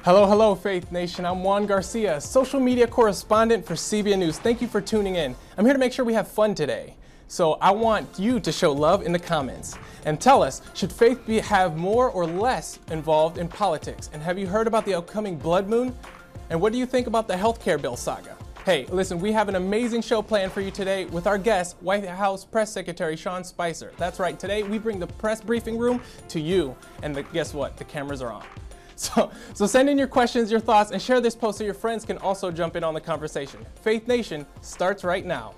Hello, hello, Faith Nation. I'm Juan Garcia, social media correspondent for CBN News. Thank you for tuning in. I'm here to make sure we have fun today. So I want you to show love in the comments and tell us, should faith have more or less involved in politics? And have you heard about the upcoming blood moon? And what do you think about the healthcare bill saga? Hey, listen, we have an amazing show planned for you today with our guest, White House Press Secretary Sean Spicer. That's right, today we bring the press briefing room to you. And guess what? The cameras are on. So send in your questions, your thoughts, and share this post so your friends can also jump in on the conversation. Faith Nation starts right now.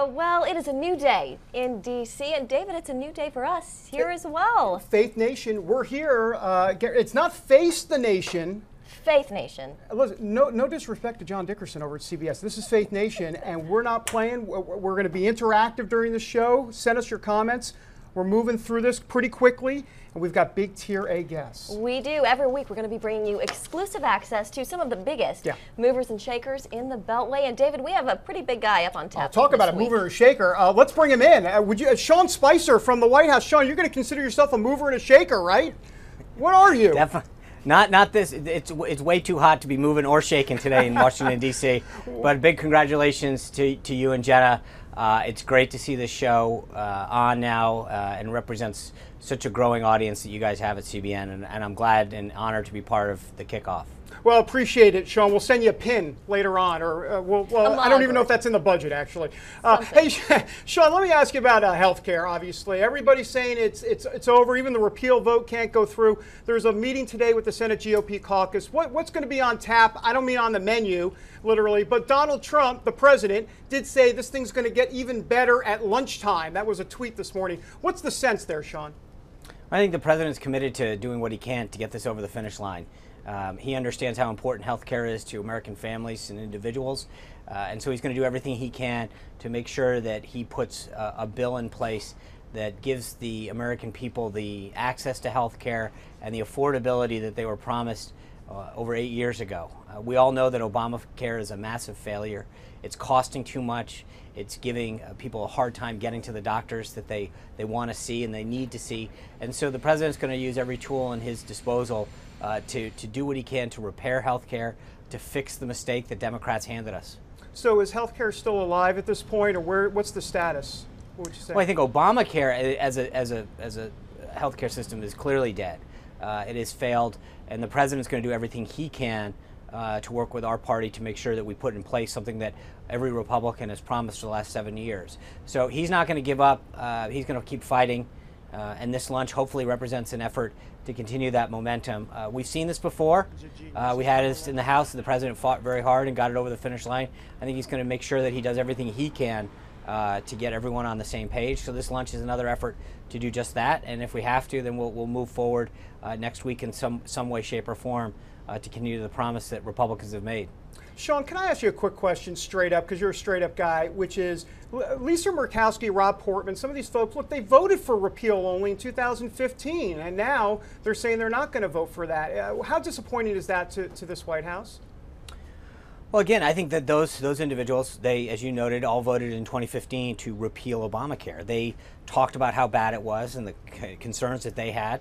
Well, it is a new day in D.C., and David, it's a new day for us here as well. Faith Nation, we're here. It's not Face the Nation. Faith Nation. Listen, no disrespect to John Dickerson over at CBS. This is Faith Nation, and we're not playing. We're going to be interactive during the show. Send us your comments. We're moving through this pretty quickly, and we've got big tier A guests. We do. Every week we're going to be bringing you exclusive access to some of the biggest movers and shakers in the Beltway. And David, we have a pretty big guy up on tap. Talk about a mover and shaker. Let's bring him in. Would you, Sean Spicer from the White House. Sean, you're going to consider yourself a mover and a shaker, right? What are you? Definitely. Not this. It's way too hot to be moving or shaking today in Washington, D.C. But big congratulations to you and Jenna. It's great to see this show on now and represents such a growing audience that you guys have at CBN, and I'm glad and honored to be part of the kickoff. Well, appreciate it, Sean. We'll send you a pin later on, or I don't even know if that's in the budget, actually. Hey, Sean, let me ask you about healthcare. Obviously, everybody's saying it's over. Even the repeal vote can't go through. There's a meeting today with the Senate GOP caucus. What's going to be on tap? I don't mean on the menu, literally, but Donald Trump, the president, did say this thing's going to get even better at lunchtime. That was a tweet this morning. What's the sense there, Sean? I think the president's committed to doing what he can to get this over the finish line. He understands how important health care is to American families and individuals, and so he's going to do everything he can to make sure that he puts a bill in place that gives the American people the access to health care and the affordability that they were promised over 8 years ago. We all know that Obamacare is a massive failure. It's costing too much. It's giving people a hard time getting to the doctors that they want to see and they need to see. And so the president's going to use every tool in his disposal to do what he can to repair health care, to fix the mistake that Democrats handed us. So is health care still alive at this point, or what's the status? What would you say? Well, I think Obamacare as a health care system is clearly dead. It has failed, and the president's going to do everything he can to work with our party to make sure that we put in place something that every Republican has promised for the last 7 years. So he's not going to give up. He's going to keep fighting, and this lunch hopefully represents an effort to continue that momentum. We've seen this before. We had this in the House, and the president fought very hard and got it over the finish line. I think he's going to make sure that he does everything he can to get everyone on the same page. So this lunch is another effort to do just that, and if we have to, then we'll move forward next week in some way, shape, or form to continue the promise that Republicans have made. Sean, can I ask you a quick question straight up, because you're a straight up guy, which is Lisa Murkowski, Rob Portman, some of these folks, look, they voted for repeal only in 2015, and now they're saying they're not going to vote for that. How disappointing is that to this White House? Well, again, I think that those individuals, they, as you noted, all voted in 2015 to repeal Obamacare. They talked about how bad it was and the concerns that they had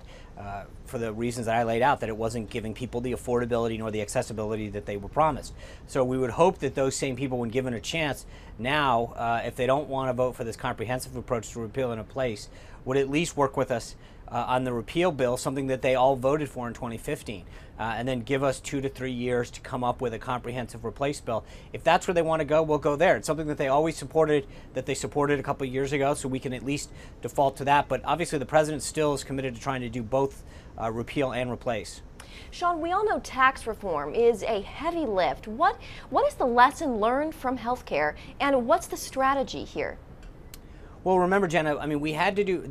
for the reasons that I laid out, that it wasn't giving people the affordability nor the accessibility that they were promised. So we would hope that those same people, when given a chance now, if they don't want to vote for this comprehensive approach to repeal in a place, would at least work with us on the repeal bill, something that they all voted for in 2015, and then give us 2 to 3 years to come up with a comprehensive replace bill. If that's where they want to go, we'll go there. It's something that they always supported, that they supported a couple of years ago, so we can at least default to that. But obviously the president still is committed to trying to do both repeal and replace. Sean, we all know tax reform is a heavy lift. What is the lesson learned from healthcare, and what's the strategy here? Well, remember, Jenna, I mean, we had to do,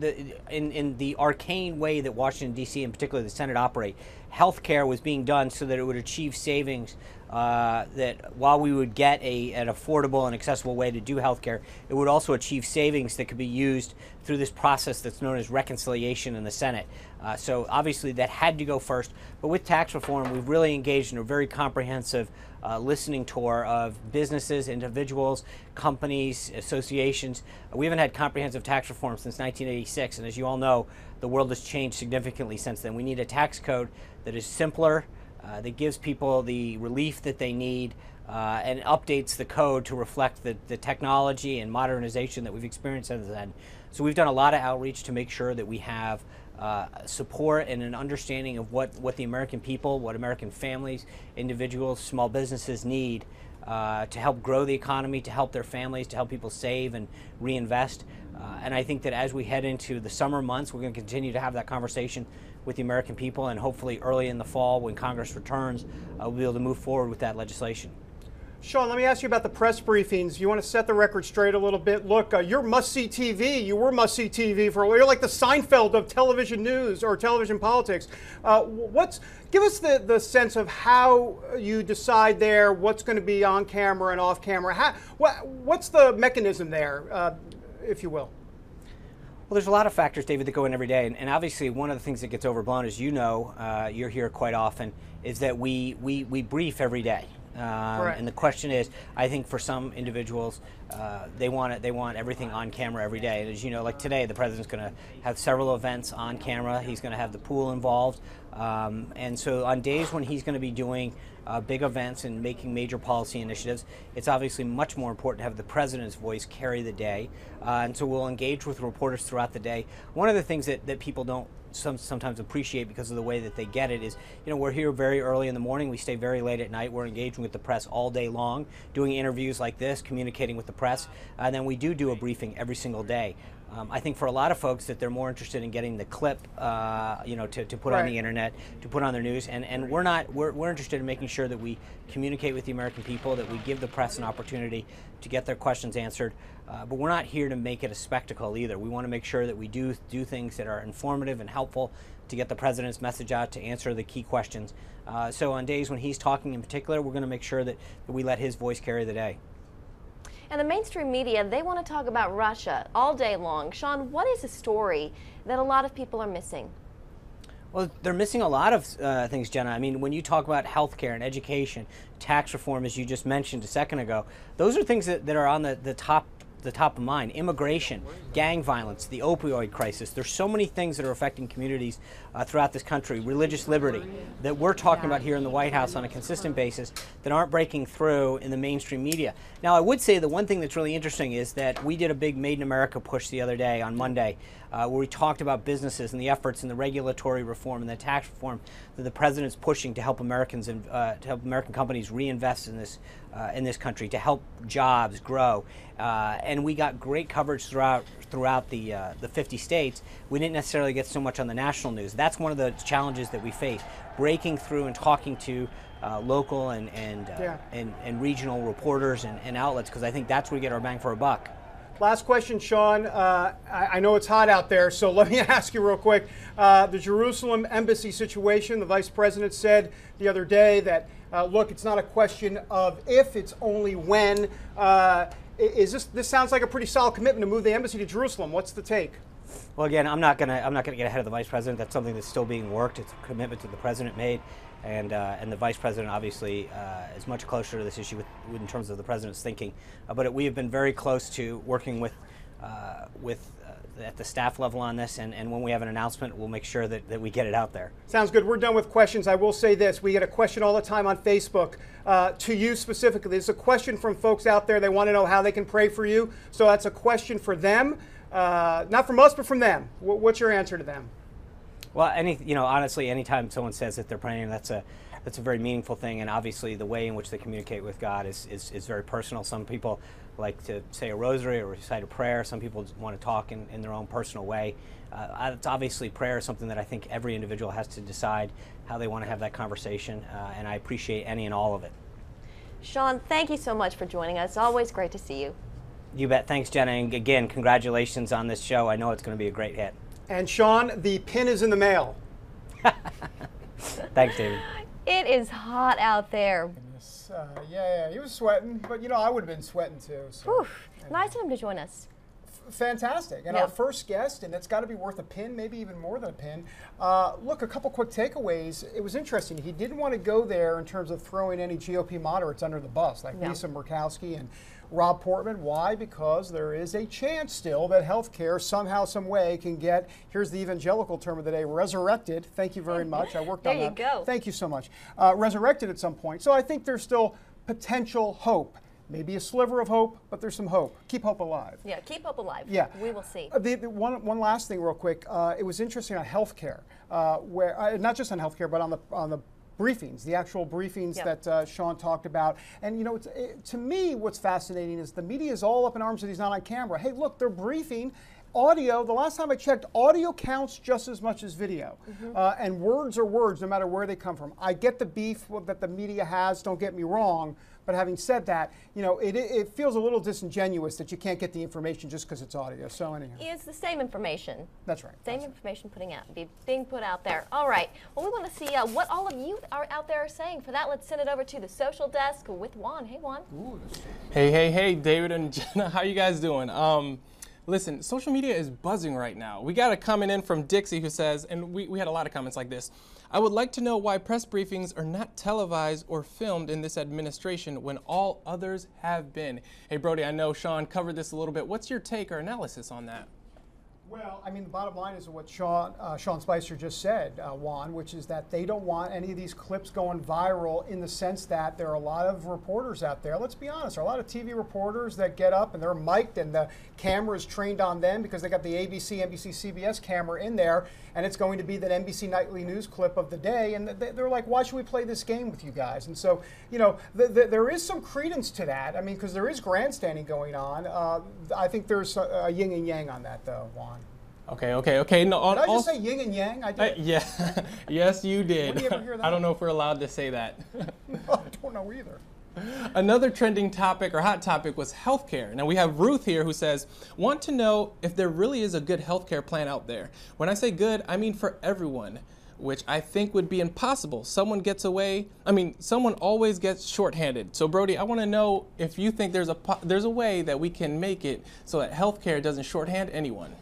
in the arcane way that Washington, D.C., and particularly the Senate operate, health care was being done so that it would achieve savings that while we would get an affordable and accessible way to do health care, it would also achieve savings that could be used through this process that's known as reconciliation in the Senate. So obviously that had to go first. But with tax reform, we've really engaged in a very comprehensive listening tour of businesses, individuals, companies, associations. We haven't had comprehensive tax reform since 1986, and as you all know, the world has changed significantly since then. We need a tax code that is simpler, that gives people the relief that they need, and updates the code to reflect the technology and modernization that we've experienced since then. So we've done a lot of outreach to make sure that we have support and an understanding of what the American people, what American families, individuals, small businesses need to help grow the economy, to help their families, to help people save and reinvest. And I think that as we head into the summer months, we're going to continue to have that conversation with the American people, and hopefully early in the fall when Congress returns, we'll be able to move forward with that legislation. Sean, let me ask you about the press briefings. You want to set the record straight a little bit. Look, you're must-see TV. You were must-see TV for a while. You're like the Seinfeld of television news or television politics. Give us the sense of how you decide there what's going to be on camera and off camera. What's the mechanism there, if you will? Well, there's a lot of factors, David, that go in every day. And obviously, one of the things that gets overblown, as you know, you're here quite often, is that we brief every day. And the question is, I think for some individuals, they want everything on camera every day. And as you know, like today, the president's going to have several events on camera. He's going to have the pool involved. And so on days when he's going to be doing big events and making major policy initiatives, it's obviously much more important to have the president's voice carry the day. And so we'll engage with reporters throughout the day. One of the things that people don't sometimes appreciate because of the way that they get it is, we're here very early in the morning, we stay very late at night, we're engaging with the press all day long, doing interviews like this, communicating with the press, and then we do a briefing every single day. I think for a lot of folks that they're more interested in getting the clip, to put on the internet, to put on their news, and we're interested in making sure that we communicate with the American people, that we give the press an opportunity to get their questions answered, but we're not here to make it a spectacle either. We want to make sure that we do things that are informative and helpful to get the president's message out, to answer the key questions. So on days when he's talking in particular, we're going to make sure that we let his voice carry the day. And the mainstream media, they want to talk about Russia all day long. Sean, what is a story that a lot of people are missing? Well, they're missing a lot of things, Jenna. I mean, when you talk about healthcare and education, tax reform, as you just mentioned a second ago, those are things that are on the top of mind. Immigration, gang violence, the opioid crisis. There's so many things that are affecting communities throughout this country. Religious liberty that we're talking about here in the White House on a consistent basis that aren't breaking through in the mainstream media. Now, I would say the one thing that's really interesting is that we did a big Made in America push the other day on Monday, where we talked about businesses and the efforts and the regulatory reform and the tax reform that the president's pushing to help Americans and to help American companies reinvest in this country, to help jobs grow. And we got great coverage throughout the 50 states. We didn't necessarily get so much on the national news. That's one of the challenges that we face, breaking through and talking to local and regional reporters and outlets, because I think that's where we get our bang for our buck. Last question, Sean. I know it's hot out there, so let me ask you real quick. The Jerusalem embassy situation, the vice president said the other day that, look, it's not a question of if, it's only when. This sounds like a pretty solid commitment to move the embassy to Jerusalem. What's the take? Well, again, I'm not gonna get ahead of the vice president. That's something that's still being worked. It's a commitment that the president made, and the vice president obviously is much closer to this issue in terms of the president's thinking. But we have been very close to working with at the staff level on this, and when we have an announcement, we'll make sure that we get it out there. Sounds good. We're done with questions. I will say this. We get a question all the time on Facebook to you specifically. It's a question from folks out there. They want to know how they can pray for you. So that's a question for them. Not from us, but from them. What's your answer to them? Well, honestly, anytime someone says that they're praying, that's a very meaningful thing, and obviously the way in which they communicate with God is very personal. Some people like to say a rosary or recite a prayer. Some people want to talk in their own personal way. It's obviously prayer is something that I think every individual has to decide how they want to have that conversation, and I appreciate any and all of it. Sean, thank you so much for joining us. Always great to see you. You bet. Thanks, Jenna. And again, congratulations on this show. I know it's going to be a great hit. And Sean, the pin is in the mail. Thanks, David. It is hot out there. Yeah, he was sweating, but I would have been sweating too. So. Nice of him to join us. fantastic. And Yeah. our first guest, and it's got to be worth a pin, maybe even more than a pin. Look, a couple quick takeaways. It was interesting. He didn't want to go there in terms of throwing any GOP moderates under the bus, like Lisa Murkowski and Rob Portman. Why? Because there is a chance still that healthcare somehow, some way can get, here's the evangelical term of the day, resurrected. Thank you very much. I worked on that. There you go. Thank you so much. Resurrected at some point. So I think there's still potential hope. Maybe a sliver of hope, but there's some hope. Keep hope alive. Yeah, keep hope alive. Yeah. We will see. One last thing real quick. It was interesting on healthcare, where not just on healthcare, but on the briefings, the actual briefings that Sean talked about. And you know, to me, what's fascinating is the media is all up in arms that he's not on camera. Hey, look, they're briefing. Audio, the last time I checked, audio counts just as much as video. And words are words, no matter where they come from. I get the beef that the media has, don't get me wrong, but having said that, you know, it feels a little disingenuous that you can't get the information just because it's audio. So anyhow. It's the same information. That's right. Same information being put out there. All right. Well, we want to see what all of you are out there are saying. For that, let's send it over to the social desk with Juan. Hey, Juan. Hey, David and Jenna, how you guys doing? Listen, social media is buzzing right now. We got a comment in from Dixie who says, and we had a lot of comments like this, I would like to know why press briefings are not televised or filmed in this administration when all others have been. Hey, Brody, I know Sean covered this a little bit. What's your take or analysis on that? Well, I mean, the bottom line is what Sean Spicer just said, Juan, which is that they don't want any of these clips going viral in the sense that there are a lot of reporters out there. Let's be honest, there are a lot of TV reporters that get up and they're mic'd and the camera is trained on them because they got the ABC, NBC, CBS camera in there, and it's going to be that NBC Nightly News clip of the day. And they're like, why should we play this game with you guys? And so, you know, there is some credence to that. I mean, because there is grandstanding going on. I think there's a yin and yang on that, though, Juan. Okay. No, did I just say yin and yang? I did. Yeah. Yes, you did. When do you ever hear that? I don't know if we're allowed to say that. I don't know either. Another trending topic or hot topic was healthcare. Now we have Ruth here who says, want to know if there really is a good healthcare plan out there. When I say good, I mean for everyone, which I think would be impossible. Someone always gets shorthanded. So Brody, I want to know if you think there's a way that we can make it so that healthcare doesn't shorthand anyone.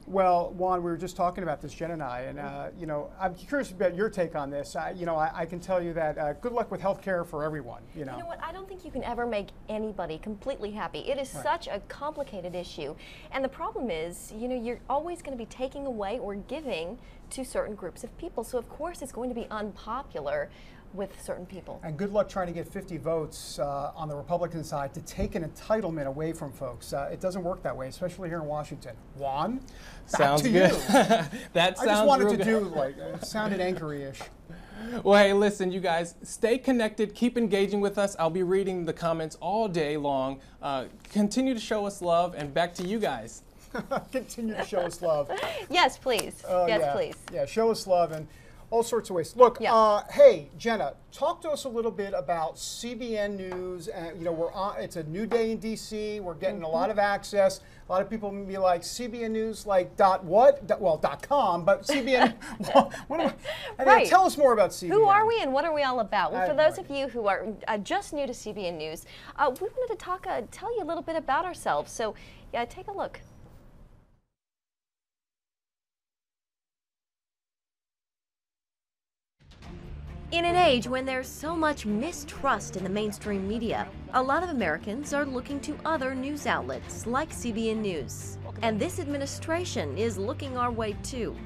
Well, Juan, we were just talking about this, Jen and I, and you know, I'm curious about your take on this. I can tell you that good luck with healthcare for everyone. You know what? I don't think you can ever make anybody completely happy. It is such a complicated issue, and the problem is, you know, you're always going to be taking away or giving to certain groups of people. So of course, it's going to be unpopular with certain people. And good luck trying to get 50 votes on the Republican side to take an entitlement away from folks. It doesn't work that way, especially here in Washington. Juan, sounds to good. That sounds I just wanted to do like it sounded angry-ish. Well, hey, listen, you guys, stay connected, keep engaging with us. I'll be reading the comments all day long. Continue to show us love, and back to you guys. Continue to show us love. Yes, please. Please. Yeah, show us love and all sorts of ways. Look, hey, Jenna, talk to us a little bit about CBN News. And you know, it's a new day in DC. We're getting a lot of access. A lot of people may be like, CBN News, like .com, but CBN. Right. Tell us more about CBN. Who are we and what are we all about? Well, for those of you who are just new to CBN News, we wanted to tell you a little bit about ourselves. So, yeah, take a look. In an age when there's so much mistrust in the mainstream media, a lot of Americans are looking to other news outlets like CBN News. And this administration is looking our way too.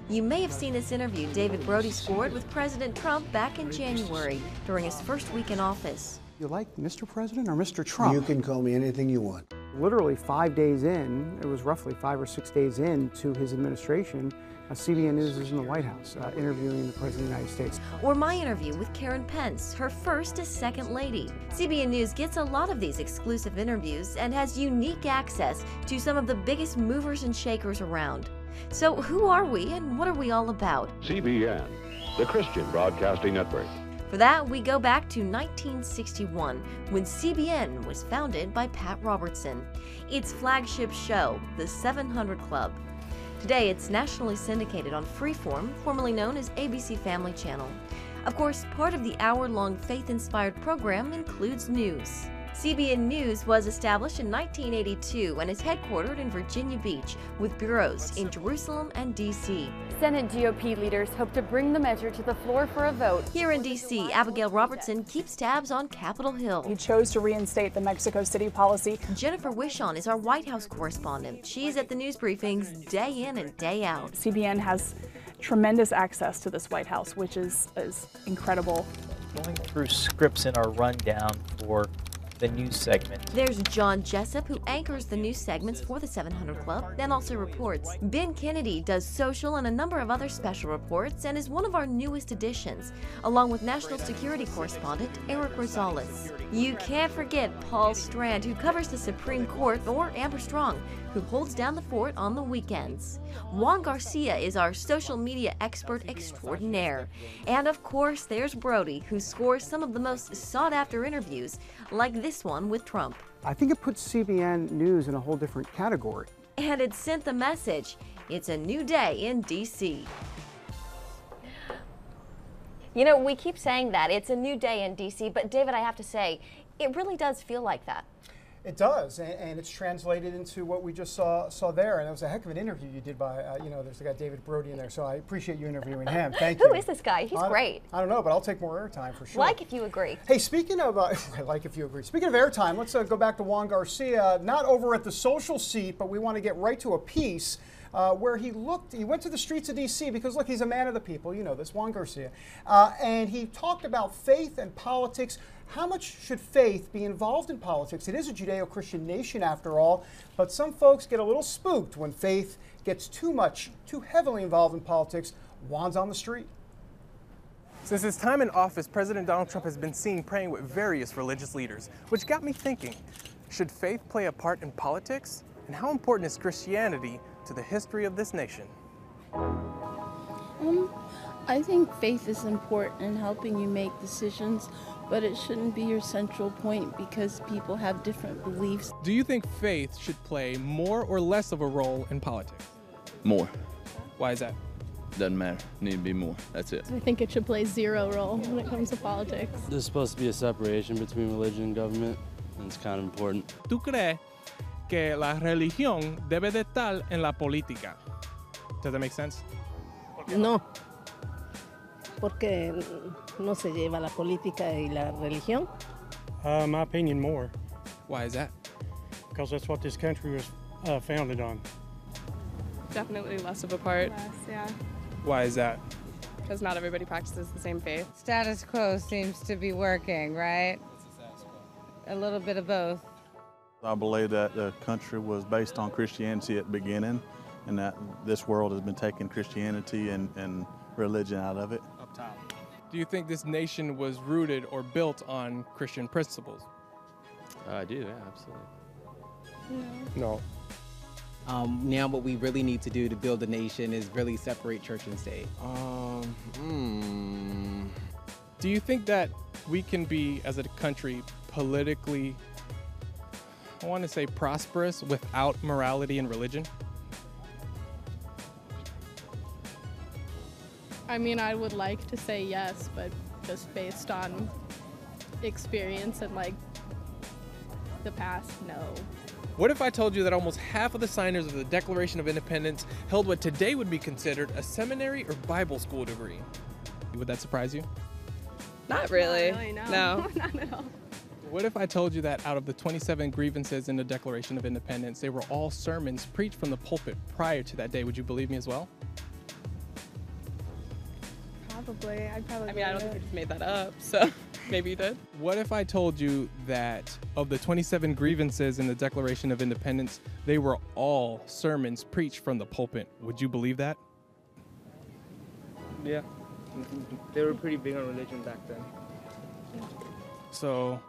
You may have seen this interview David Brody scored with President Trump back in January during his first week in office. You like Mr. President or Mr. Trump? You can call me anything you want. Literally 5 days in, it was roughly 5 or 6 days into his administration, CBN News is in the White House interviewing the President of the United States. Or my interview with Karen Pence, her first as Second Lady. CBN News gets a lot of these exclusive interviews and has unique access to some of the biggest movers and shakers around. So who are we and what are we all about? CBN, the Christian Broadcasting Network. For that, we go back to 1961, when CBN was founded by Pat Robertson. Its flagship show, The 700 Club. Today, it's nationally syndicated on Freeform, formerly known as ABC Family Channel. Of course, part of the hour-long faith-inspired program includes news. CBN News was established in 1982 and is headquartered in Virginia Beach with bureaus in Jerusalem and D.C. Senate GOP leaders hope to bring the measure to the floor for a vote. Here in D.C., Abigail Robertson keeps tabs on Capitol Hill. He chose to reinstate the Mexico City policy. Jennifer Wishon is our White House correspondent. She's at the news briefings day in and day out. CBN has tremendous access to this White House, which is incredible. Going through scripts in our rundown for the news segment. There's John Jessup, who anchors the news segments for the 700 Club and also reports. Ben Kennedy does social and a number of other special reports and is one of our newest additions, along with national security correspondent Eric Rosales. You can't forget Paul Strand, who covers the Supreme Court, or Amber Strong, who holds down the fort on the weekends. Juan Garcia is our social media expert extraordinaire. And of course, there's Brody, who scores some of the most sought-after interviews, like this one with Trump. I think it puts CBN News in a whole different category. And it sent the message, it's a new day in D.C. You know, we keep saying that, it's a new day in D.C., but David, I have to say, it really does feel like that. It does, and it's translated into what we just saw there. And it was a heck of an interview you did by, there's the guy David Brody in there, so I appreciate you interviewing him. Thank you. Who is this guy? He's great. I don't know, but I'll take more airtime for sure. Like if you agree. Hey, speaking of, like if you agree. Speaking of airtime, let's go back to Juan Garcia, not over at the social seat, but we want to get right to a piece where he went to the streets of D.C. because, look, he's a man of the people, you know this, Juan Garcia, and he talked about faith and politics. How much should faith be involved in politics? It is a Judeo-Christian nation after all, but some folks get a little spooked when faith gets too heavily involved in politics. Juan's on the street. Since his time in office, President Donald Trump has been seen praying with various religious leaders, which got me thinking, should faith play a part in politics? And how important is Christianity to the history of this nation? I think faith is important in helping you make decisions, but it shouldn't be your central point because people have different beliefs. Do you think faith should play more or less of a role in politics? More. Why is that? Doesn't matter. Need to be more. That's it. I think it should play zero role when it comes to politics. There's supposed to be a separation between religion and government, and it's kind of important. ¿Tú crees que la religión debe de estar en la política? Does that make sense? No, porque no se lleva la política y la religión. My opinion, more. Why is that? Because that's what this country was founded on. Definitely less of a part. Less, yeah. Why is that? Because not everybody practices the same faith. Status quo seems to be working, right? A little bit of both. I believe that the country was based on Christianity at the beginning, and that this world has been taking Christianity and religion out of it. Up top. Do you think this nation was rooted or built on Christian principles? I do, yeah, absolutely. No. Now what we really need to do to build a nation is really separate church and state. Do you think that we can be, as a country, politically, I want to say prosperous without morality and religion? I mean, I would like to say yes, but just based on experience and like the past, no. What if I told you that almost half of the signers of the Declaration of Independence held what today would be considered a seminary or Bible school degree? Would that surprise you? Not really. No. Not at all. What if I told you that out of the 27 grievances in the Declaration of Independence, they were all sermons preached from the pulpit prior to that day? Would you believe me as well? Probably. I don't think I just made that up, so maybe you did. What if I told you that of the 27 grievances in the Declaration of Independence, they were all sermons preached from the pulpit? Would you believe that? Yeah. They were pretty big on religion back then. So,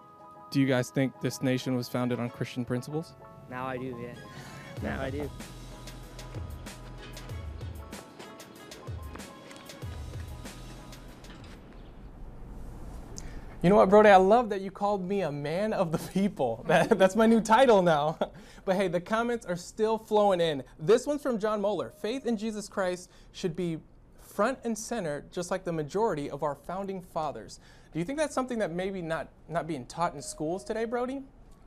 do you guys think this nation was founded on Christian principles? Now I do, yeah. Now I do. You know what, Brody? I love that you called me a man of the people. That's my new title now. But hey, the comments are still flowing in. This one's from John Moeller. Faith in Jesus Christ should be front and center, just like the majority of our founding fathers. Do you think that's something that maybe not being taught in schools today, Brody?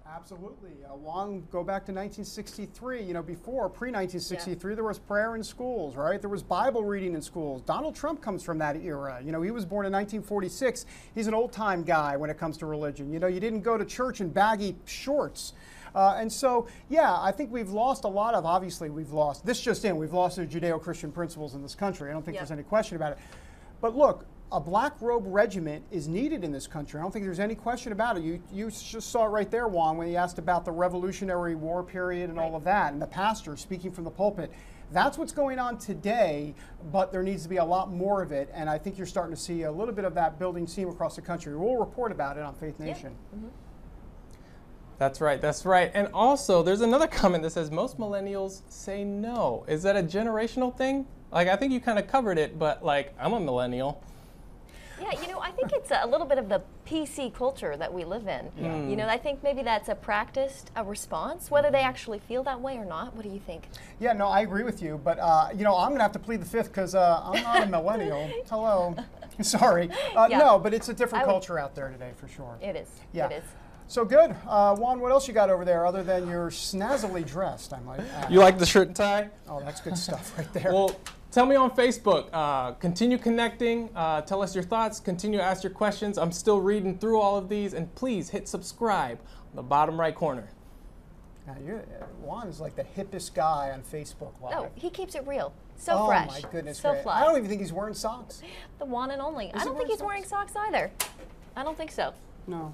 Absolutely. Juan, go back to 1963. You know, before, pre-1963, there was prayer in schools, right? There was Bible reading in schools. Donald Trump comes from that era. You know, he was born in 1946. He's an old-time guy when it comes to religion. You know, you didn't go to church in baggy shorts. And so, yeah, I think we've lost a lot of, obviously we've lost the Judeo-Christian principles in this country. I don't think there's any question about it. But look, a black robe regiment is needed in this country. I don't think there's any question about it. You just saw it right there, Juan, when he asked about the Revolutionary War period and all of that, and the pastor speaking from the pulpit. That's what's going on today, but there needs to be a lot more of it, and I think you're starting to see a little bit of that building steam across the country. We'll report about it on Faith Nation. Yeah. Mm-hmm. That's right, that's right. And also, there's another comment that says most millennials say no. Is that a generational thing? Like, I think you kind of covered it, but like, I'm a millennial. Yeah, you know, I think it's a little bit of the PC culture that we live in. Yeah. You know, I think maybe that's a practiced response, whether they actually feel that way or not. What do you think? Yeah, no, I agree with you, but you know, I'm going to have to plead the fifth because I'm not a millennial. Hello. Sorry. Yeah. No, but it's a different culture out there today for sure. It is. Yeah. It is. So good. Juan, what else you got over there other than you're snazzily dressed, I might add? You like the shirt and tie? Oh, that's good stuff right there. Well, tell me on Facebook. Continue connecting. Tell us your thoughts. Continue to ask your questions. I'm still reading through all of these. And please hit subscribe on the bottom right corner. Now, Juan is like the hippest guy on Facebook Live. No, he keeps it real. So fresh. Oh, my goodness. So fly. I don't even think he's wearing socks. The one and only. I don't think he's wearing socks either. I don't think so. No.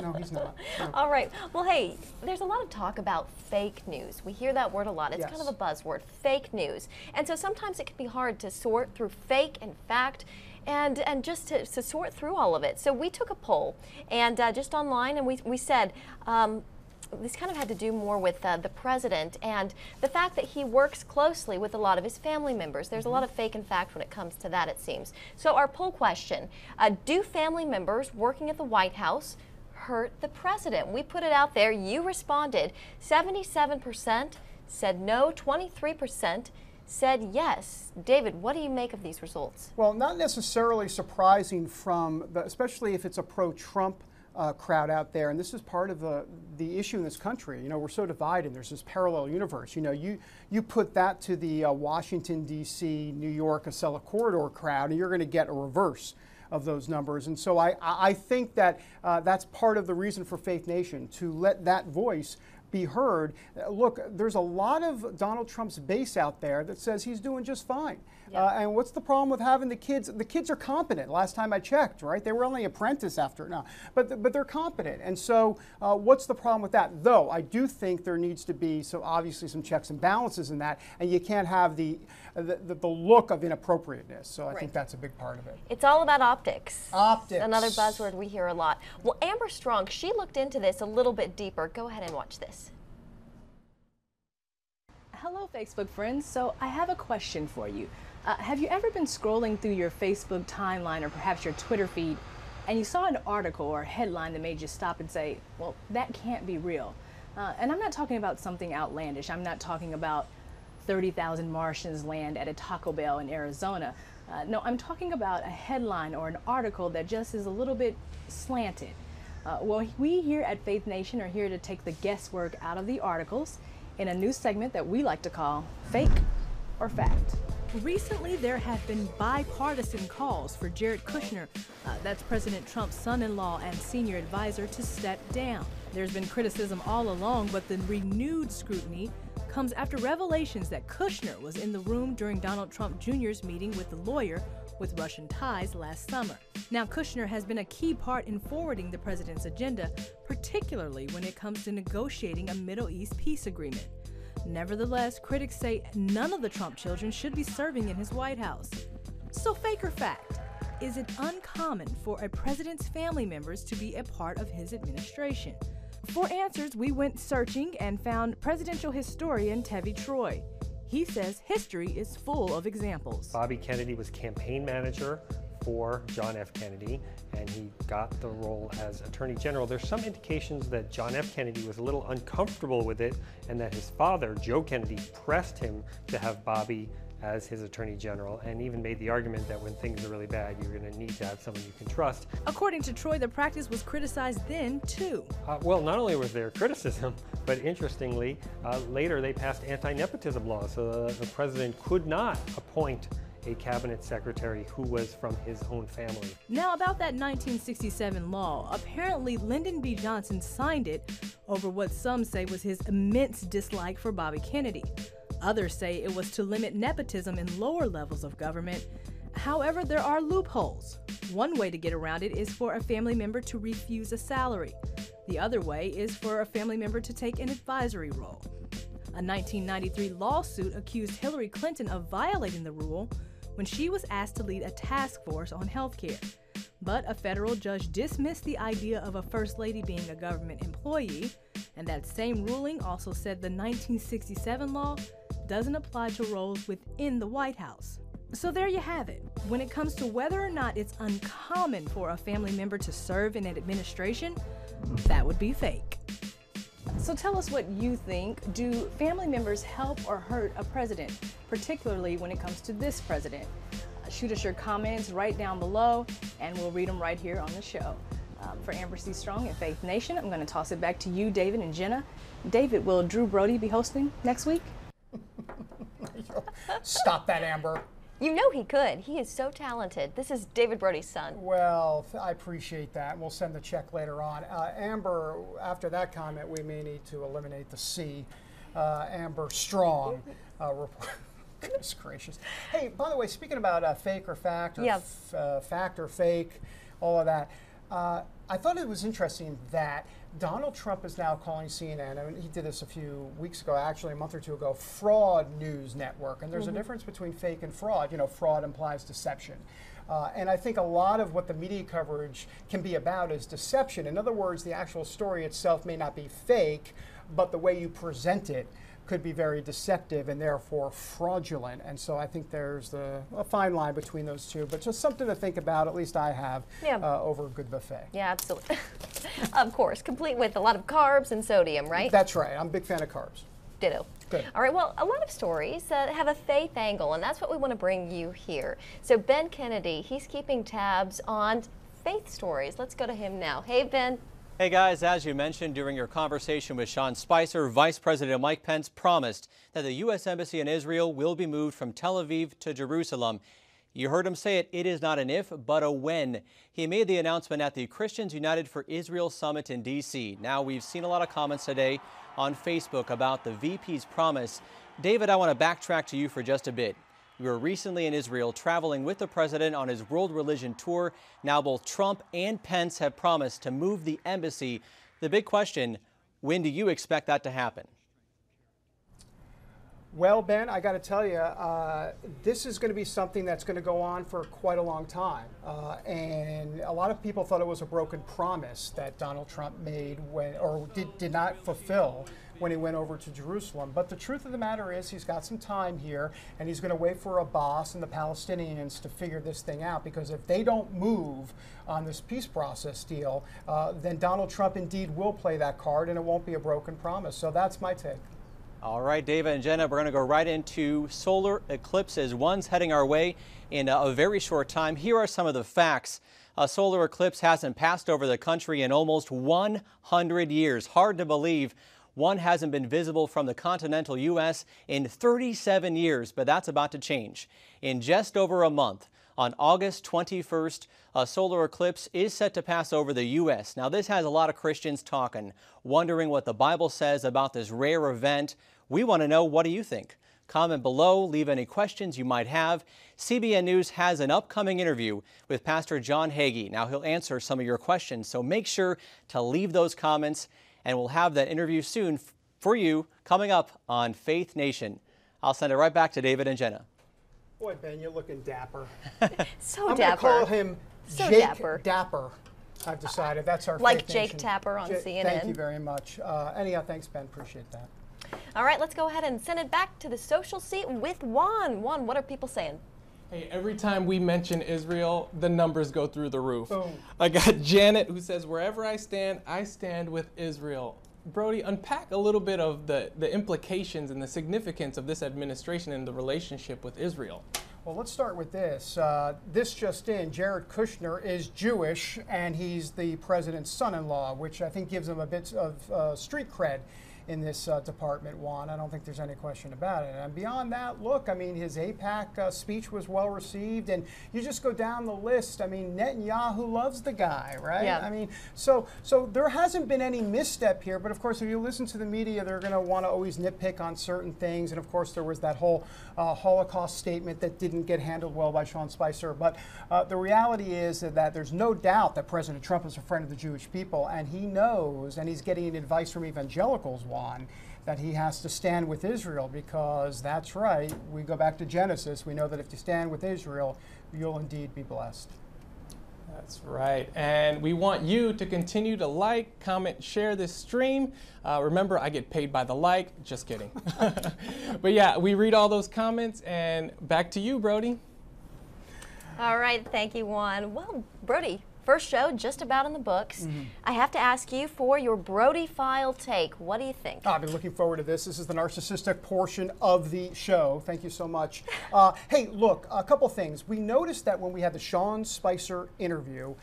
No, he's not. No. All right. Well, hey, there's a lot of talk about fake news. We hear that word a lot. It's kind of a buzzword, fake news. And so sometimes it can be hard to sort through fake and fact and just to sort through all of it. So we took a poll and just online, and we said, this kind of had to do more with the president and the fact that he works closely with a lot of his family members. There's a lot of fake and fact when it comes to that, it seems. So our poll question, do family members working at the White House hurt the president? We put it out there. You responded. 77% said no, 23% said yes. David, what do you make of these results? Well, not necessarily surprising especially if it's a pro-Trump crowd out there, and this is part of the issue in this country. You know, we're so divided. There's this parallel universe. You know, you put that to the Washington, D.C., New York, Acela corridor crowd, and you're going to get a reverse of those numbers. And so I think that that's part of the reason for Faith Nation, to let that voice be heard. Look, there's a lot of Donald Trump's base out there that says he's doing just fine. And what's the problem with having the kids? The kids are competent. Last time I checked, right? They were only apprentice after now, but they're competent. And so what's the problem with that? Though I do think there needs to be obviously some checks and balances in that, and you can't have the look of inappropriateness. So I think that's a big part of it. It's all about optics. Optics. Another buzzword we hear a lot. Well, Amber Strong, she looked into this a little bit deeper. Go ahead and watch this. Hello, Facebook friends. So I have a question for you. Have you ever been scrolling through your Facebook timeline or perhaps your Twitter feed and you saw an article or a headline that made you stop and say, well, that can't be real? And I'm not talking about something outlandish. I'm not talking about 30,000 Martians land at a Taco Bell in Arizona. No, I'm talking about a headline or an article that just is a little bit slanted. Well, we here at Faith Nation are here to take the guesswork out of the articles in a new segment that we like to call Fake or Fact. Recently, there have been bipartisan calls for Jared Kushner, that's President Trump's son-in-law and senior advisor, to step down. There's been criticism all along, but the renewed scrutiny comes after revelations that Kushner was in the room during Donald Trump Jr.'s meeting with the lawyer with Russian ties last summer. Now, Kushner has been a key part in forwarding the president's agenda, particularly when it comes to negotiating a Middle East peace agreement. Nevertheless, critics say none of the Trump children should be serving in his White House. So, fake or fact? Is it uncommon for a president's family members to be a part of his administration? For answers, we went searching and found presidential historian Tevi Troy. He says history is full of examples. Bobby Kennedy was campaign manager for John F. Kennedy, and he got the role as Attorney General. There's some indications that John F. Kennedy was a little uncomfortable with it, and that his father, Joe Kennedy, pressed him to have Bobby as his attorney general, and even made the argument that when things are really bad, you're going to need to have someone you can trust. According to Troy, the practice was criticized then, too. Well, not only was there criticism, but interestingly, later they passed anti-nepotism laws, so the president could not appoint a cabinet secretary who was from his own family. Now, about that 1967 law, apparently Lyndon B. Johnson signed it over what some say was his immense dislike for Bobby Kennedy. Others say it was to limit nepotism in lower levels of government. However, there are loopholes. One way to get around it is for a family member to refuse a salary. The other way is for a family member to take an advisory role. A 1993 lawsuit accused Hillary Clinton of violating the rule when she was asked to lead a task force on health care. But a federal judge dismissed the idea of a first lady being a government employee, and that same ruling also said the 1967 law doesn't apply to roles within the White House. So there you have it. When it comes to whether or not it's uncommon for a family member to serve in an administration, that would be fake. So tell us what you think. Do family members help or hurt a president, particularly when it comes to this president? Shoot us your comments right down below, and we'll read them right here on the show. For Amber C. Strong at Faith Nation, I'm going to toss it back to you, David and Jenna. David, will Drew Brody be hosting next week? Stop that, Amber. You know he could. He is so talented. This is David Brody's son. Well, I appreciate that. We'll send the check later on. Amber, after that comment, we may need to eliminate the C. Amber Strong. Goodness gracious. Hey, by the way, speaking about fake or fact, or fact or fake, all of that, I thought it was interesting that Donald Trump is now calling CNN, and he did this a few weeks ago, actually a month or two ago, fraud news network. And there's a difference between fake and fraud. You know, fraud implies deception. And I think a lot of what the media coverage can be about is deception. In other words, the actual story itself may not be fake, but the way you present it could be very deceptive and therefore fraudulent. And so I think there's a fine line between those two, but just something to think about, at least I have, over a good buffet. Yeah, absolutely. Of course, complete with a lot of carbs and sodium, right? That's right. I'm a big fan of carbs. Ditto. Good. All right, well, a lot of stories have a faith angle, and that's what we want to bring you here. So Ben Kennedy, he's keeping tabs on faith stories. Let's go to him now. Hey, Ben. Hey guys, as you mentioned during your conversation with Sean Spicer, Vice President Mike Pence promised that the U.S. Embassy in Israel will be moved from Tel Aviv to Jerusalem. You heard him say it is not an if, but a when. He made the announcement at the Christians United for Israel Summit in D.C. Now, we've seen a lot of comments today on Facebook about the VP's promise. David, I want to backtrack to you for just a bit. You were recently in Israel traveling with the president on his world religion tour. Now both Trump and Pence have promised to move the embassy. The big question, when do you expect that to happen? Well, Ben, I got to tell you, this is going to be something that's going to go on for quite a long time. And a lot of people thought it was a broken promise that Donald Trump made or did not fulfill when he went over to Jerusalem. But the truth of the matter is he's got some time here, and he's going to wait for Abbas and the Palestinians to figure this thing out, because if they don't move on this peace process deal, then Donald Trump indeed will play that card, and it won't be a broken promise. So that's my take. All right, David and Jenna, we're going to go right into solar eclipses. One's heading our way in a very short time. Here are some of the facts. A solar eclipse hasn't passed over the country in almost 100 years. Hard to believe. One hasn't been visible from the continental U.S. in 37 years, but that's about to change. In just over a month, on August 21st, a solar eclipse is set to pass over the U.S. Now, this has a lot of Christians talking, wondering what the Bible says about this rare event. We want to know, what do you think? Comment below, leave any questions you might have. CBN News has an upcoming interview with Pastor John Hagee. Now, he'll answer some of your questions, so make sure to leave those comments, and we'll have that interview soon for you coming up on Faith Nation. I'll send it right back to David and Jenna. Boy, Ben, you're looking dapper. So I'm dapper. going to call him so Jake Dapper. I've decided that's our like Faith Jake Nation. Tapper on CNN. Thank you very much. Anyhow, thanks, Ben. Appreciate that. All right, let's go ahead and send it back to the social seat with Juan. Juan, what are people saying? Hey, every time we mention Israel, the numbers go through the roof. Boom. I got Janet who says, wherever I stand with Israel. Brody, unpack a little bit of the implications and the significance of this administration and the relationship with Israel. Well, let's start with this. This just in, Jared Kushner is Jewish, and he's the president's son-in-law, which I think gives him a bit of street cred in this department, Juan. I don't think there's any question about it. And beyond that, look, I mean, his AIPAC speech was well received, and you just go down the list. I mean, Netanyahu loves the guy, right? Yeah. I mean, so there hasn't been any misstep here, but of course, if you listen to the media, they're going to want to always nitpick on certain things, and of course, there was that whole Holocaust statement that didn't get handled well by Sean Spicer. But the reality is that there's no doubt that President Trump is a friend of the Jewish people, and he knows, and he's getting advice from evangelicals, that he has to stand with Israel, because that's right, we go back to Genesis, we know that if you stand with Israel, you'll indeed be blessed. That's right, and we want you to continue to like, comment, share this stream. Remember, I get paid by the like, just kidding. But yeah, we read all those comments, and back to you, Brody. All right, thank you, Juan. Well, Brody, first show just about in the books. I have to ask you for your Brody File take. What do you think? I've been looking forward to this. This is the narcissistic portion of the show. Thank you so much. Hey, look, a couple things. We noticed that when we had the Sean Spicer interview,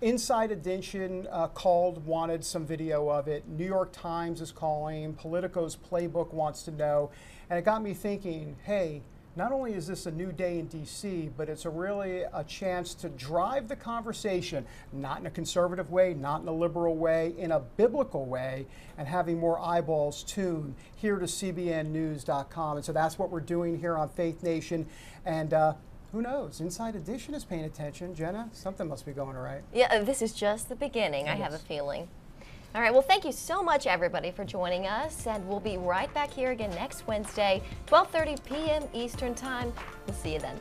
Inside Edition called, wanted some video of it. New York Times is calling. Politico's Playbook wants to know. And it got me thinking, hey, not only is this a new day in D.C., but it's really a chance to drive the conversation, not in a conservative way, not in a liberal way, in a biblical way, and having more eyeballs tuned here to CBNnews.com. And so that's what we're doing here on Faith Nation. And who knows? Inside Edition is paying attention. Jenna, something must be going right. Yeah, this is just the beginning, I have a feeling. All right, well, thank you so much, everybody, for joining us, and we'll be right back here again next Wednesday, 12:30 p.m. Eastern Time. We'll see you then.